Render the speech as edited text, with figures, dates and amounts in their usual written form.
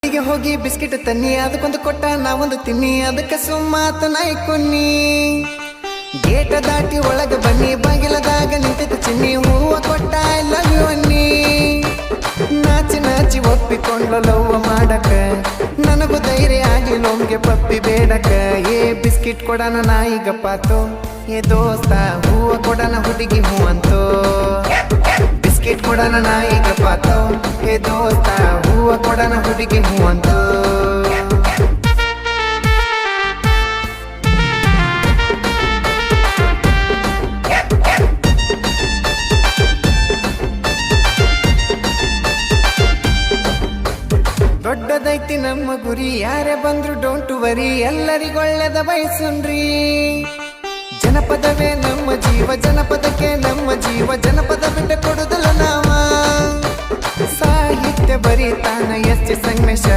ಹೀಗೆ ಹೋಗಿ ಬಿಸ್ಕಿಟ್ ತನ್ನಿ ಅದಕ್ಕೊಂದು ಕೊಟ್ಟ ನಾವೊಂದು ತಿನ್ನಿ ಅದಕ್ಕೆ ಸುಮ್ಮಾತ ನಾಯಿ ಕೊನ್ನಿ ಗೇಟ ದಾಟಿ ಒಳಗ ಬನ್ನಿ ಬಾಗಿಲದಾಗ ನಿಂತಿತ್ತು ಚಿನ್ನಿ ಹೂವ ಕೊಟ್ಟ ಐ ಲವ್ ಯು ಅನ್ನಿ ನಾಚಿ ನಾಚಿ ಒಪ್ಪಿಕೊಂಡ್ಲು ಲವ್ವ ಮಾಡಕ ನನಗೂ ಧೈರ್ಯ ಆಗಿ ನಮ್ಗೆ ಪಪ್ಪಿ ಬೇಡಕ ಏ ಬಿಸ್ಕಿಟ್ ಕೊಡನ ನಾಯಿ ಗಪ್ಪಾತು ಏ ದೋಸ್ತ ಹೂವ ಕೊಡನ ಹುಡುಗಿ ಹೂ ಅಂತೋ ಬಿಸ್ಕಿಟ್ ಕೊಡನ ನಾಯಿ ಗಪ್ಪಾತು ಏ ದೋಸ್ತ ಹೂವ ಕೊಡನ ಹುಡುಗಿ ಹೂ ಅಂತೋ ದೊಡ್ಡದೈತಿ ನಮ್ಮ ಗುರಿ ಯಾರೇ ಬಂದ್ರು ಡೋಂಟ್ ವರಿ ಎಲ್ಲರಿಗೊಳ್ಳೆದ ಬಯಸುನ್ರಿ ಜನಪದವೇ ನಮ್ಮ ಜೀವ ಜನಪದಕ್ಕೆ ನಮ್ಮ ಜೀವ ಜನಪದ ಬಿಟ್ಟು ಕೊಡುದಲ್ಲ ನಾವ ಸಾಹಿತ್ಯ ಬರೀತಾನ ಎಸ್ ಸಂಗಮೇಶ